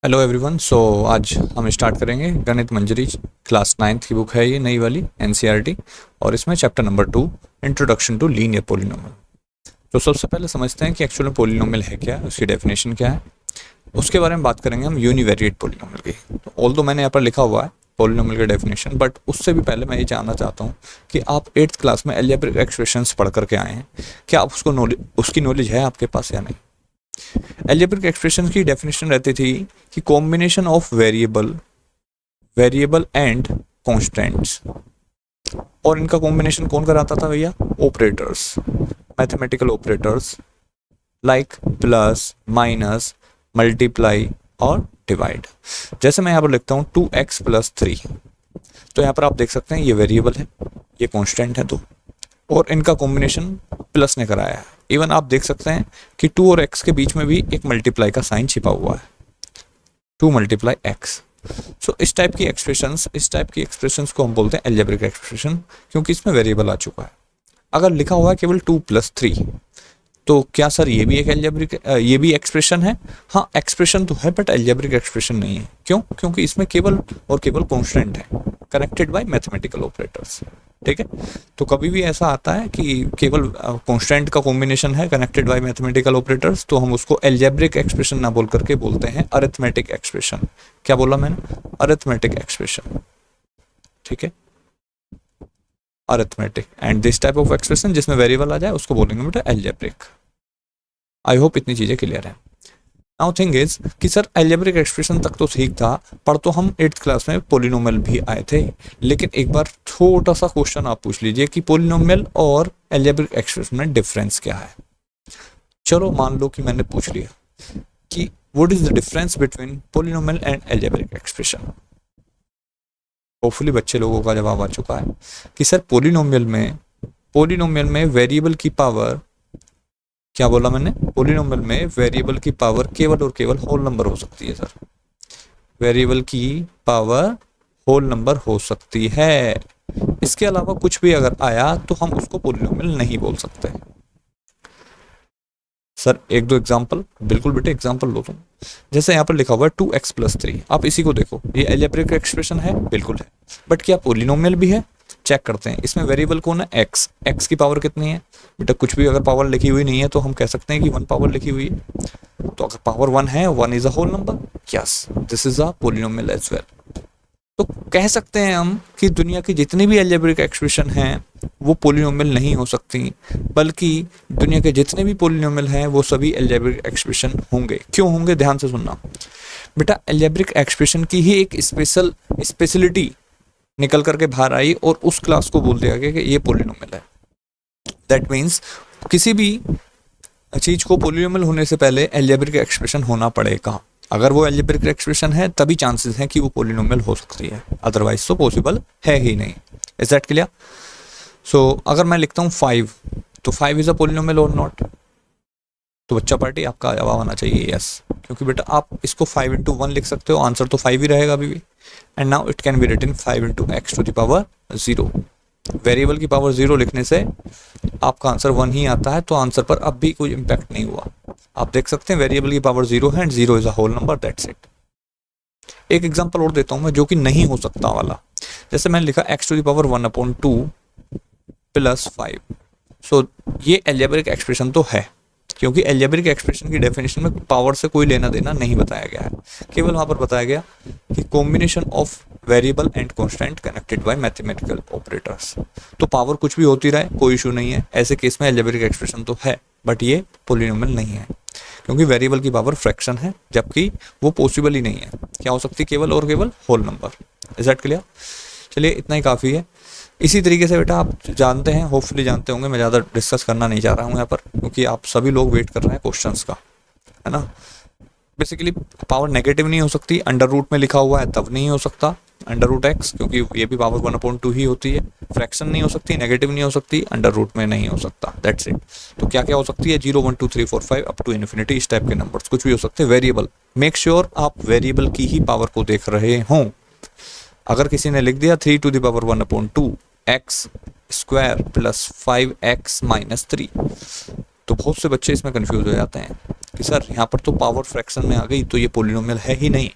Hello everyone. आज हम start करेंगे गणित मंजरी। क्लास 9th की बुक है ये, नई वाली एनसीईआरटी, और इसमें chapter number 2 introduction to linear polynomial. तो सबसे पहले समझते हैं कि एक्चुअल में पोलिनोमियल है क्या, उसकी डेफिनेशन क्या है। उसके बारे में बात करेंगे हम यूनिवेरिएट पोलिनोमियल की। तो ऑल्दो मैंने यहाँ पर लिखा हुआ है पोलिनोमियल का डेफिनेशन, बट उससे भी पहले मैं ये जानना चाहता हूँ कि आप 8th क्लास में अलजेब्रिक एक्सप्रेशंस पढ़ करके आए हैं, क्या आप उसकी नॉलेज है आपके पास या नहीं। अलजेब्रिक एक्सप्रेशन की डेफिनेशन रहती थी कि combination of variable and constants, और इनका कॉम्बिनेशन कौन कराता था भैया? Operators, mathematical operators like plus, minus, multiply और डिवाइड। जैसे मैं यहाँ पर लिखता हूँ 2x + 3, तो यहाँ पर आप देख सकते हैं ये वेरिएबल है, ये कॉन्स्टेंट है, दो, और इनका कॉम्बिनेशन प्लस ने कराया है। इवन आप देख सकते हैं कि 2 और x के बीच में भी एक मल्टीप्लाई का साइन छिपा हुआ है, 2 × x। सो इस टाइप की एक्सप्रेशंस को हम बोलते हैं अलजेब्रिक एक्सप्रेशन, क्योंकि इसमें वेरिएबल आ चुका है। अगर लिखा हुआ है केवल 2 + 3, तो क्या सर ये भी एक अलजेब्रिक, ये भी एक्सप्रेशन है? हाँ, एक्सप्रेशन तो है, बट अलजेब्रिक एक्सप्रेशन नहीं है। क्यों? क्योंकि इसमें केवल और केवल कॉन्स्टेंट है, कनेक्टेड बाय मैथमेटिकल ऑपरेटर्स। ठीक है, तो कभी भी ऐसा आता है कि केवल कॉन्स्टेंट का कॉम्बिनेशन है कनेक्टेड बाय मैथमेटिकल ऑपरेटर्स, तो हम उसको अलजेब्रिक एक्सप्रेशन ना बोल करके बोलते हैं अरिथमेटिक एक्सप्रेशन। क्या बोला मैंने? Arithmetic expression. ठीक है, arithmetic. And this type of expression जिसमें वेरिएबल आ जाए उसको बोलेंगे बेटा अलजेब्रिक। आई होप इतनी चीजें क्लियर है। नाउ थिंग इज कि सर अलजेब्रिक एक्सप्रेशन तक तो ठीक था, पर तो हम 8th क्लास में पोलिनोमियल भी आए थे। लेकिन एक बार छोटा सा क्वेश्चन आप पूछ लीजिए कि पोलिनोमियल और अलजेब्रिक एक्सप्रेशन में डिफरेंस क्या है। चलो मान लो कि मैंने पूछ लिया कि what is the difference between polynomial and algebraic expression. Hopefully बच्चे लोगों का जवाब आ चुका है कि सर पोलिनोमियल में वेरिएबल की पावर, क्या बोला मैंने? पोलिनोमियल में वेरिएबल की पावर केवल और केवल होल नंबर हो सकती है। सर, वेरिएबल की पावर होल नंबर हो सकती है, इसके अलावा कुछ भी अगर आया तो हम उसको पोलिनोमियल नहीं बोल सकते। सर एक दो एग्जांपल। बिल्कुल बेटे, एग्जांपल लो तुम। जैसे यहाँ पर लिखा हुआ है 2x + 3, आप इसी को देखो, ये अलजेब्रिक एक्सप्रेशन है, बिल्कुल है, बट क्या पोलिनोमियल भी है? चेक करते हैं। इसमें वेरिएबल कौन है? x की पावर कितनी है बेटा? कुछ भी अगर पावर लिखी हुई नहीं है तो हम कह सकते हैं कि 1 पावर लिखी हुई है। तो अगर पावर 1 है, 1 is a whole number, yes this is a polynomial as well. तो कह सकते हैं हम कि दुनिया की जितनी भी अलजेब्रिक एक्सप्रेशन हैं वो पोलिनोमियल नहीं हो सकती, बल्कि दुनिया के जितने भी पोलिनोमियल हैं वो सभी अलजेब्रिक एक्सप्रेशन होंगे। क्यों होंगे? ध्यान से सुनना बेटा। अलजेब्रिक एक्सप्रेशन की ही एक स्पेशलिटी निकल करके बाहर आई और उस क्लास को बोल दिया गया कि ये पोलिनोमियल है। दैट मीन्स किसी भी चीज को पोलिनोमियल होने से पहले अलजेब्रिक एक्सप्रेशन होना पड़ेगा। अगर वो अलजेब्रिक एक्सप्रेशन है तभी चांसेस हैं कि वो पोलिनोमियल हो सकती है, अदरवाइज तो पॉसिबल है ही नहीं। Is that clear? सो अगर मैं लिखता हूँ 5, तो 5 इज अ पोलिनोमियल और नॉट? तो बच्चा पार्टी आपका जवाब आना चाहिए यस, क्योंकि बेटा आप इसको 5 × 1 लिख सकते हो, आंसर तो 5 ही रहेगा अभी भी। And now it can be written 5 × x⁴। Variable की पावर 0 लिखने से आपका आंसर 1 ही आता है, तो आंसर पर अब भी कोई इंपैक्ट नहीं हुआ। आप देख सकते हैं वेरिएबल की पावर 0 है and 0 is a whole number, that's it. एक एग्जांपल और देता हूं मैं, जो कि नहीं हो सकता वाला। जैसे मैंने लिखा x⁴ + 5। सो ये अलजेब्रिक एक्सप्रेशन तो है, क्योंकि अलजेब्रिक एक्सप्रेशन की डेफिनेशन में पावर से कोई लेना देना नहीं बताया गया है। केवल वहां पर बताया गया कि combination of variable and constant connected by mathematical operators. तो पावर कुछ भी होती रहे, कोई इशू नहीं है। ऐसे केस में अलजेब्रिक एक्सप्रेशन तो है, बट ये पोलिनोमियल नहीं है, क्योंकि वेरिएबल की पावर फ्रैक्शन है, जबकि वो पॉसिबल ही नहीं है। क्या हो सकती है? केवल और केवल whole number. Is that clear? चलिए इतना ही काफ़ी है। इसी तरीके से बेटा आप जानते हैं, होपफुली जानते होंगे, मैं ज़्यादा डिस्कस करना नहीं चाह रहा हूँ यहाँ पर, क्योंकि आप सभी लोग वेट कर रहे हैं क्वेश्चंस का, है ना। बेसिकली पावर नेगेटिव नहीं हो सकती, अंडर रूट में लिखा हुआ है तब नहीं हो सकता √x, क्योंकि ये भी पावर 1/2 ही होती है। फ्रैक्शन नहीं हो सकती, नेगेटिव नहीं हो सकती, अंडर रूट में नहीं हो सकता, दैट्स इट। तो क्या क्या हो सकती है? 0 1 2 3 4 5 अप टू इन्फिनिटी, इस टाइप के नंबर्स कुछ भी हो सकते हैं। वेरिएबल, मेक श्योर आप वेरिएबल की ही पावर को देख रहे हों। अगर किसी ने लिख दिया 3 ⁴ x² + 5x - 3, तो बहुत से बच्चे इसमें कंफ्यूज हो जाते हैं कि सर यहाँ पर तो पावर फ्रैक्शन में आ गई तो ये पोलिनोमियल है ही नहीं,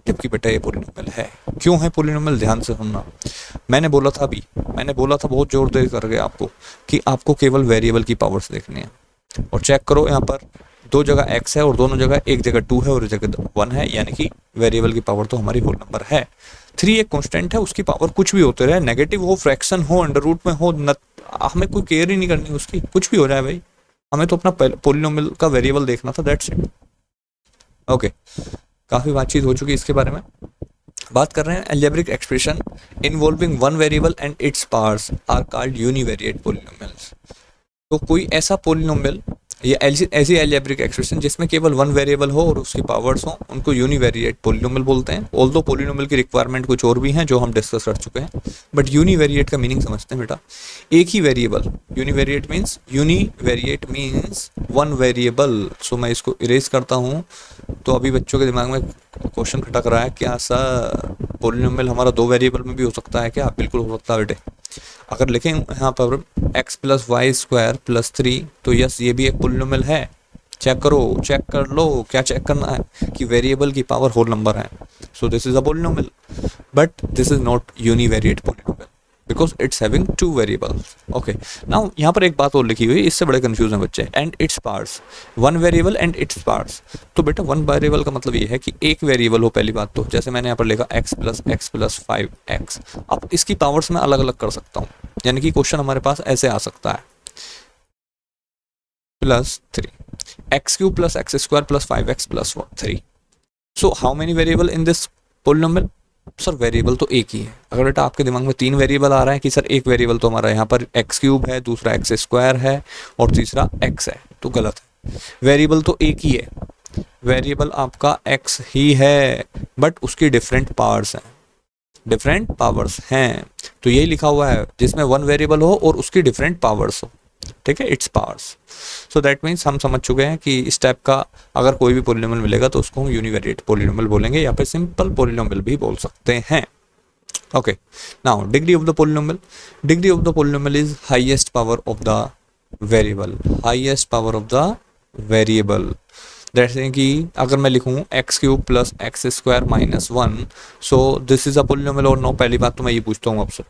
जबकि बेटा ये पोलिनोमियल है। क्यों है पोलिनोमियल, ध्यान से सुनना। मैंने बोला था बहुत जोर दे करके आपको कि आपको केवल वेरिएबल की पावर्स देखनी है। और चेक करो यहाँ पर दो जगह x है और दोनों जगह, एक जगह 2 है और एक जगह 1 है, यानी कि वेरिएबल की पावर तो हमारी होल नंबर है। 3 एक कांस्टेंट है, उसकी पावर कुछ भी होते रहे, नेगेटिव हो, फ्रैक्शन हो, अंडर रूट में हो, हमें कोई केयर ही नहीं करनी उसकी, कुछ भी हो जाए भाई, हमें तो अपना पोलिनोमियल का वेरिएबल देखना था, दैट्स इट। ओके, काफ़ी बातचीत हो चुकी है इसके बारे में। बात कर रहे हैं algebraic expression involving one variable and its parts are called univariate polynomials. तो कोई ऐसा पोलिनोमियल या ऐसी अलजेब्रिक एक्सप्रेशन जिसमें केवल वन वेरिएबल हो और उसकी पावर्स हो, उनको यूनिवेरिएट पोलिनोमियल बोलते हैं। ऑल्दो पोलिनोमियल की रिक्वायरमेंट कुछ और भी हैं जो हम डिस्कस कर चुके हैं, बट यूनिवेरिएट का मीनिंग समझते हैं बेटा, एक ही variable. Univariate means one variable. So मैं इसको इरेज करता हूँ। तो अभी बच्चों के दिमाग में क्वेश्चन खटक रहा है, क्या सर पोलिनोमियल हमारा 2 वेरिएबल में भी हो सकता है क्या? बिल्कुल हो सकता है बेटे। अगर लिखें यहाँ पर x + y² + 3, तो यस ये भी एक पोलिनोमियल है। चेक कर लो, क्या चेक करना है कि वेरिएबल की पावर होल नंबर है। So this is a polynomial, but this is not univariate polynomial because it's having 2 variables. Okay, now यहाँ पर एक बात और लिखी हुई है, इससे बड़े कंफ्यूज हैं बच्चे। And its parts, one variable and its parts. तो बेटा वन वेरिएबल का मतलब ये है कि एक वेरिएबल हो, पहली बात तो, जैसे मैंने यहाँ पर लिखा x + x + 5x। अब इसकी पावर्स मैं अलग अलग कर सकता हूँ, यानी कि क्वेश्चन हमारे पास ऐसे आ सकता है +3 x³ + x² + 5x + 3। So how many variable in this polynomial? Sir variable तो एक ही है। अगर बेटा आपके दिमाग में 3 वेरिएबल आ रहा है कि सर एक वेरिएबल तो हमारा यहाँ पर x³ है, दूसरा x² है और तीसरा x है, तो गलत है। वेरिएबल तो एक ही है, वेरिएबल आपका x ही है, बट उसकी डिफरेंट पावर्स हैं। तो यही लिखा हुआ है जिसमें वन वेरिएबल हो और उसकी डिफरेंट पावर्स हो, ठीक है, its powers. So that means हम समझ चुके हैं कि इस टाइप का अगर कोई भी पोलिनोमियल मिलेगा तो उसको हम यूनिवेरिएट पोलिनोमियल बोलेंगे या फिर सिंपल पोलिनोमियल भी बोल सकते हैं। Okay, now degree of the polynomial. Degree of the polynomial is highest power of the variable. जैसे कि अगर मैं लिखूं x³ + x² - 1, so this is a polynomial और नो? पहली बात तो मैं ये पूछता हूँ आपसे,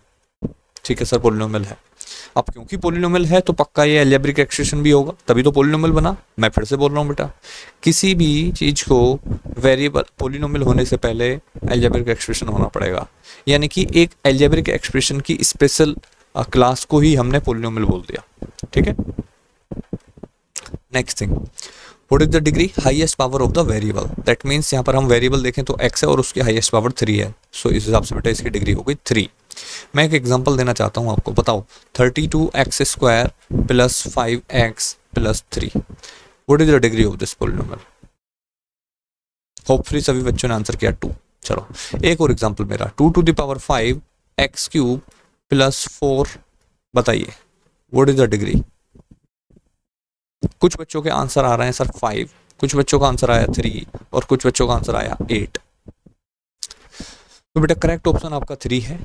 ठीक है सर पोलिनोमियल है। अब क्योंकि पोलिनोमियल है तो पक्का ये अलजेब्रिक एक्सप्रेशन भी होगा, तभी तो पोलिनोमियल बना। मैं फिर से बोल रहा हूँ बेटा, किसी भी चीज को वेरिएबल पोलिनोमियल होने से पहले अलजेब्रिक एक्सप्रेशन होना पड़ेगा, यानी कि एक अलजेब्रिक एक्सप्रेशन की स्पेशल क्लास को ही हमने पोलिनोमियल बोल दिया, ठीक है। Next thing, what is the degree? Highest power of the variable. That means यहाँ पर हम वेरिएबल देखें तो x है और उसकी हाईएस्ट पावर 3 है। सो इस हिसाब से बेटा इसकी डिग्री हो गई 3। मैं एक एग्जांपल देना चाहता हूँ आपको, बताओ 32x² + 5x + 3, what is the degree of this polynomial? Hopefully सभी बच्चों ने आंसर किया 2। चलो एक और एग्जांपल मेरा, 2⁵ x³ + 4, बताइए व्हाट इज द डिग्री? कुछ बच्चों के आंसर आ रहे हैं सर 5, कुछ बच्चों का आंसर आया 3 और कुछ बच्चों का आंसर आया 8। तो बेटा करेक्ट ऑप्शन आपका 3 है,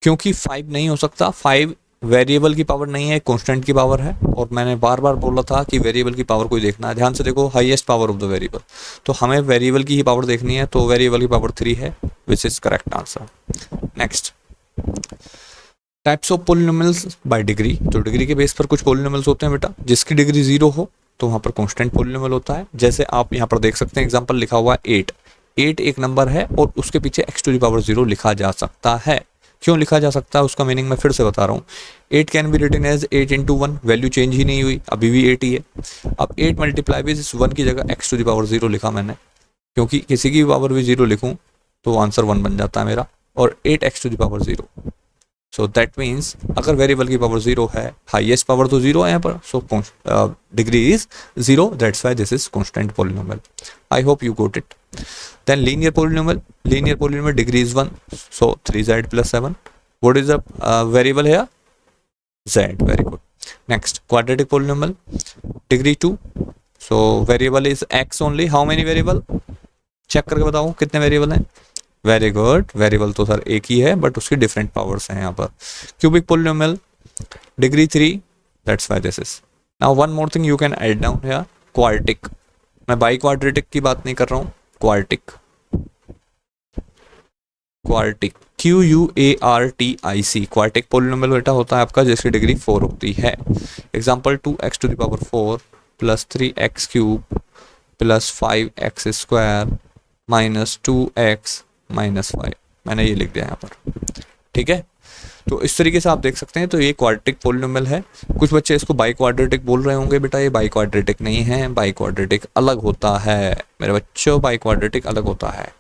क्योंकि 5 नहीं हो सकता। 5 वेरिएबल की पावर नहीं है, कांस्टेंट की पावर है। और मैंने बार बार बोला था कि वेरिएबल की पावर को देखना है, ध्यान से देखो, highest power of the variable, तो हमें वेरिएबल की ही पावर देखनी है, तो वेरिएबल की पावर 3 है, which is correct answer. Next, types of polynomials bye degree. तो डिग्री के बेस पर कुछ पोलिनोमियल्स होते हैं बेटा, जिसकी डिग्री 0 हो तो वहाँ पर कांस्टेंट पोलिनोमियल होता है। जैसे आप यहाँ पर देख सकते हैं एग्जांपल लिखा हुआ है 8 एक नंबर है और उसके पीछे x⁻0 लिखा जा सकता है। क्यों लिखा जा सकता है उसका मीनिंग मैं फिर से बता रहा हूँ। 8 can be written as 8 × 1, value change ही नहीं हुई, अभी भी 8 ही है। अब 8 × विद 1 की जगह x⁻0 लिखा मैंने, क्योंकि किसी की पावर भी 0 लिखूँ तो आंसर 1 बन जाता है मेरा, और 8x⁻0। सो दैट मीन्स अगर वेरिएबल की पावर 0 है, हाईएस्ट पावर तो 0 है यहाँ पर, so degree is 0, that's why this is constant polynomial. I hope you got it. Then linear polynomial degree is 1, so 3z + 7, what is the variable है? z, very good. Next, quadratic polynomial degree 2, so variable is x only, how many variable? Check करके बताओ कितने variable हैं। Very good, variable तो sir एक ही है but उसकी different powers हैं यहाँ पर। Cubic polynomial degree 3, that's why this is now one more thing you can add down here, quadratic. मैं बाई क्वाड्रेटिक की बात नहीं कर रहा हूँ, quadratic, quadratic QUARTIC, quadratic polynomial बेटा होता है आपका जिसकी डिग्री 4 होती है। Example 2x to the power 4 plus 3x cube plus 5x square minus 2x minus 5, मैंने ये लिख दिया यहाँ पर, ठीक है। तो इस तरीके से आप देख सकते हैं, तो ये क्वाड्रेटिक पोलिनोमियल है। कुछ बच्चे इसको बाई क्वाड्रेटिक बोल रहे होंगे, बेटा ये बाई क्वाड्रेटिक नहीं है, बाई क्वाड्रेटिक अलग होता है मेरे बच्चों, बाई क्वाड्रेटिक अलग होता है।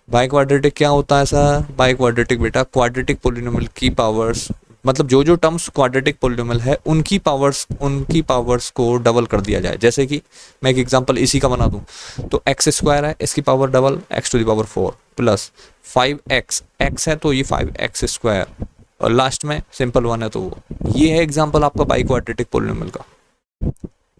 बाई क्वाड्रेटिक क्या होता है सर? बाई क्वाड्रेटिक बेटा क्वाड्रेटिक पोलिनोमियल की पावर्स, मतलब जो जो टर्म्स क्वाड्रेटिक पोलिनोमियल है उनकी पावर्स को डबल कर दिया जाए। जैसे कि मैं एक एग्जांपल इसी का बना दूं, तो एक्स स्क्वायर है, इसकी power double x to the power 4 plus 5x, x है तो ये 5x स्क्वायर, और लास्ट में सिंपल वन है तो वो, ये है एग्जांपल आपका बाई क्वाड्रेटिक पोलिनोमियल का।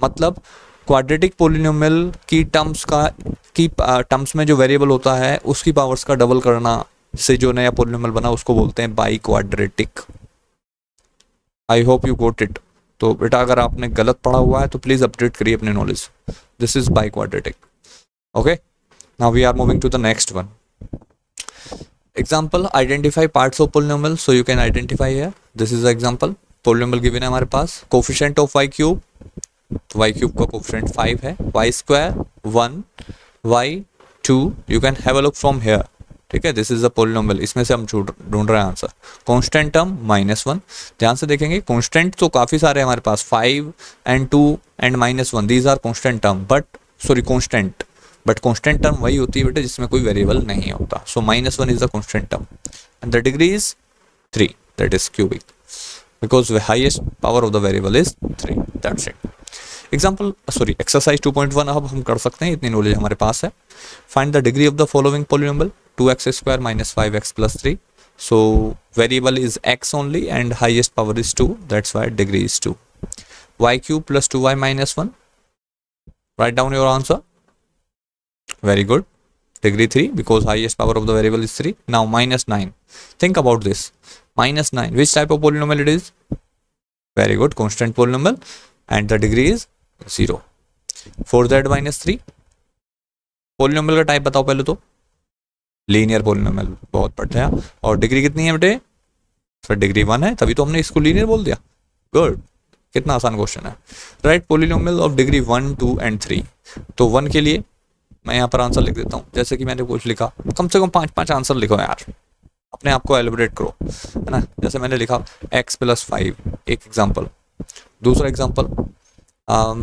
मतलब क्वाड्रेटिक पोलिनोमियल की टर्म्स में जो वेरिएबल होता है उसकी पावर्स का डबल करना से जो नया पोलिनोमियल बना उसको बोलते हैं by quadratic. I hope you got it. तो बेटा अगर आपने गलत पढ़ा हुआ है तो प्लीज अपडेट करिए अपने knowledge. This is biquadratic. Okay, now we are moving to the next one. Example, identify parts of polynomial, so you can identify here. This is the example, polynomial given है हमारे पास, coefficient of y cube, तो y cube का coefficient 5 है, y square 1, y 2, you can have a look from here, ठीक है। This is the polynomial, इसमें से हम ढूंढ रहे हैं आंसर। कांस्टेंट टर्म -1, ध्यान से देखेंगे कांस्टेंट तो काफी सारे हमारे पास, 5 and 2 and -1, these are constant term, but constant term वही होती है बेटा जिसमें कोई वेरिएबल नहीं होता। So -1 is the constant term and the degree is 3, that is cubic, because the highest power of the variable is 3, that's it. Example exercise 2.1 अब हम कर सकते हैं, इतनी नॉलेज हमारे पास है। Find the degree of the following polynomial, 2x square minus 5x plus 3, so variable is x only and highest power is 2, that's why degree is 2. Y cube plus 2y minus 1, write down your answer. Very good, degree 3 because highest power of the variable is 3. Now -9, think about this, -9 which type of polynomial it is? Very good, constant polynomial and the degree is 0. 4z minus 3, polynomial का type बताओ पहले तो। Linear polynomial, बहुत बढ़िया। और degree कितनी है बेटे? सर डिग्री 1 है, तभी तो हमने इसको लीनियर बोल दिया। गुड, कितना आसान क्वेश्चन है। Right polynomial of degree 1, 2 and 3। तो 1 के लिए मैं यहाँ पर आंसर लिख देता हूँ, जैसे कि मैंने कुछ लिखा, कम से कम 5 आंसर लिखो यार, अपने आप को एलिब्रेट करो, है ना। जैसे मैंने लिखा x प्लस 5, एक एग्जाम्पल। दूसरा एग्जाम्पल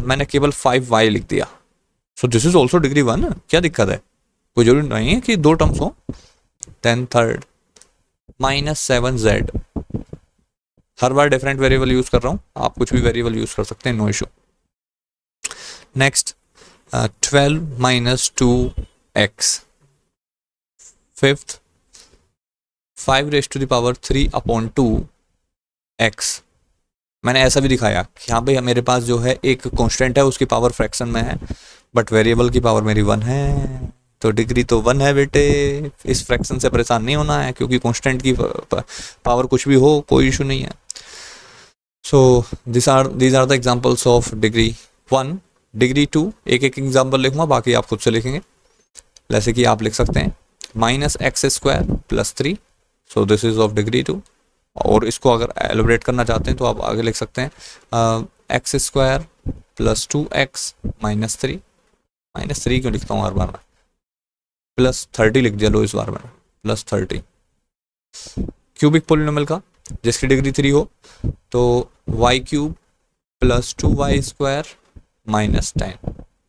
मैंने केवल 5y लिख दिया, so this is also degree 1, क्या दिक्कत है? कोई जरूरी नहीं है कि 2 टर्म्स हो। देन थर्ड -7z, हर बार डिफरेंट वेरिएबल यूज कर रहा हूं, आप कुछ भी वेरिएबल यूज कर सकते हैं, no issue. Next 12 minus 2x, fifth 5 raised to the power 3 upon 2x। मैंने ऐसा भी दिखाया कि यहाँ पे मेरे पास जो है एक कांस्टेंट है, उसकी पावर फ्रैक्शन में है, बट वेरिएबल की पावर मेरी 1 है, तो डिग्री तो 1 है बेटे। इस फ्रैक्शन से परेशान नहीं होना है, क्योंकि कांस्टेंट की पावर कुछ भी हो, कोई इशू नहीं है। So these are the examples of degree 1, degree 2। एक एक एग्जांपल लिखूंगा, बाकी आप खुद से लिखेंगे। जैसे कि आप लिख सकते हैं -x² plus 3, so this is of degree 2। और इसको अगर एलिब्रेट करना चाहते हैं तो आप आगे लिख सकते हैं x² प्लस 2x माइनस 3, -3 क्यों लिखता हूँ हर बार में, प्लस 30 लिख दिया, लो इस बार में प्लस 30। क्यूबिक पोलिनोमियल का जिसकी डिग्री 3 हो, तो y³ प्लस 2y² माइनस 10,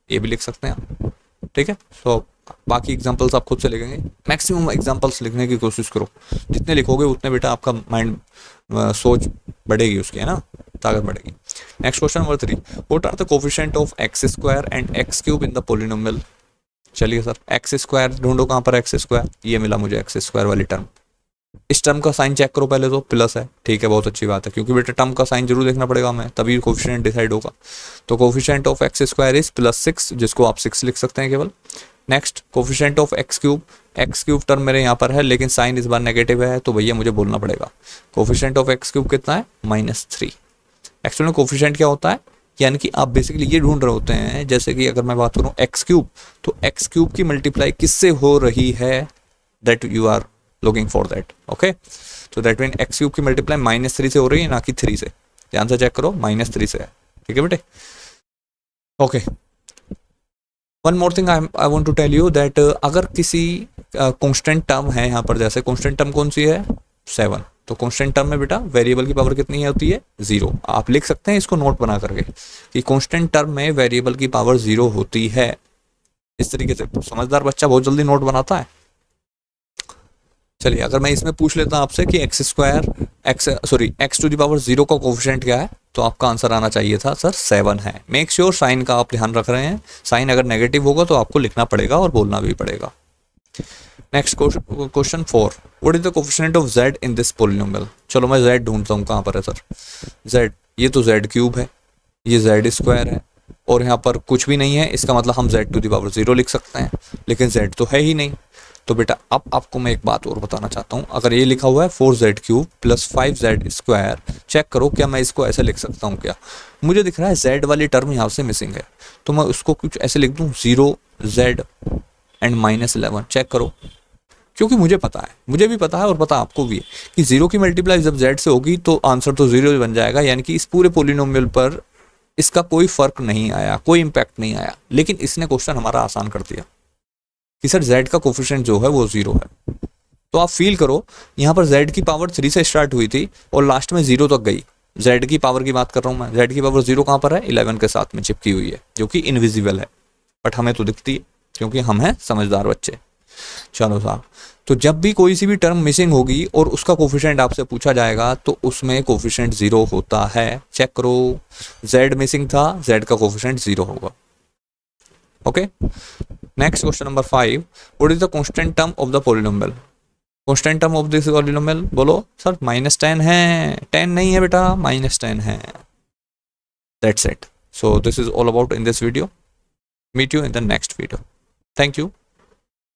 ये भी लिख सकते हैं आप, ठीक है। सो बाकी एग्जांपल्स आप खुद से लिखेंगे, मैक्सिमम एग्जांपल्स लिखने की कोशिश करो, जितने लिखोगे उतने बेटा आपका माइंड सोच बढ़ेगी, उसकी है ना, ताकत बढ़ेगी। Next question number 3, what are the coefficient of x² and x³ in the polynomial. चलिए सर x² ढूंढो, कहाँ पर x², ये मिला मुझे x² वाली टर्म। इस टर्म का साइन चेक करो पहले, तो प्लस है, ठीक है, बहुत अच्छी बात है, क्योंकि बेटा टर्म का साइन जरूर देखना पड़ेगा हमें, तभी कोफिशिएंट डिसाइड होगा। तो कोफिशिएंट ऑफ x² इज +6, जिसको आप 6 लिख सकते हैं केवल। Next coefficient of x³ term मेरे यहाँ पर है, लेकिन साइन इस बार नेगेटिव है, तो भैया मुझे बोलना पड़ेगा कोफिशिएंट ऑफ x³ कितना है, -3। एक्चुअली कोफिशिएंट क्या होता है, यानी कि आप बेसिकली ये ढूंढ रहे होते हैं, जैसे कि अगर मैं बात करूं एक्स क्यूब, तो एक्स क्यूब की मल्टीप्लाई किससे हो रही है, that you are looking for that. Okay, तो दैट मीन एक्स क्यूब की मल्टीप्लाई -3 से हो रही है, ना कि 3 से। ध्यान से चेक करो, -3 से है। ठीक है बेटे। Okay, one more thing I want to tell you that अगर किसी कांस्टेंट टर्म है यहाँ पर, जैसे कांस्टेंट टर्म कौन सी है, 7, तो कांस्टेंट टर्म में बेटा वेरिएबल की पावर कितनी है होती है, 0। आप लिख सकते हैं इसको नोट बना करके कि कांस्टेंट टर्म में वेरिएबल की पावर 0 होती है। इस तरीके से समझदार बच्चा बहुत जल्दी नोट बनाता है। चलिए, अगर मैं इसमें पूछ लेता हूँ आपसे कि एक्स टू द पावर 0 का कोफिशिएंट क्या है, तो आपका आंसर आना चाहिए था सर 7 है। मेक श्योर साइन का आप ध्यान रख रहे हैं, साइन अगर नेगेटिव होगा तो आपको लिखना पड़ेगा और बोलना भी पड़ेगा। Next question 4, what is the coefficient of z in this polynomial. चलो मैं z ढूंढता हूँ, कहाँ पर है सर z, ये तो z क्यूब है, ये z स्क्वायर है, और यहाँ पर कुछ भी नहीं है, इसका मतलब हम z टू द पावर 0 लिख सकते हैं, लेकिन z तो है ही नहीं। तो बेटा अब आपको मैं एक बात और बताना चाहता हूँ, अगर ये लिखा हुआ है 4z cube plus 5z square, check करो क्या मैं इसको ऐसे लिख सकता हूँ क्या। मुझे दिख रहा है z वाली टर्म यहाँ से मिसिंग है, तो मैं उसको कुछ ऐसे लिख दूँ 0z एंड -11। चेक करो, क्योंकि मुझे पता है, मुझे भी पता है और पता आपको भी है कि 0 की मल्टीप्लाई जब z से होगी तो आंसर तो 0 बन जाएगा, यानी कि इस पूरे पोलिनोमियल पर इसका कोई फर्क नहीं आया, कोई इंपैक्ट नहीं आया। लेकिन इसने क्वेश्चन हमारा आसान कर दिया कि सर z का कोफिशिएंट जो है वो 0 है। तो आप फील करो, यहाँ पर z की पावर 3 से स्टार्ट हुई थी और लास्ट में 0 तक गई। z की पावर की बात कर रहा हूँ मैं, z की पावर 0 कहाँ पर है, 11 के साथ में चिपकी हुई है, जो कि इनविजिबल है, बट हमें तो दिखती है क्योंकि हम हैं समझदार बच्चे। चलो साहब, तो जब भी कोई सी भी टर्म मिसिंग होगी और उसका कोफिशिएंट आपसे पूछा जाएगा तो उसमें कोफिशिएंट 0 होता है। चेक करो, z मिसिंग था, z का कोफिशिएंट 0 होगा। Okay, next question number 5, what is the constant term of the polynomial. Constant term of this polynomial, बोलो सर -10 है, 10 नहीं है बेटा, -10 है। That's it. So this is all about in this video. Meet you in the next video. Thank you.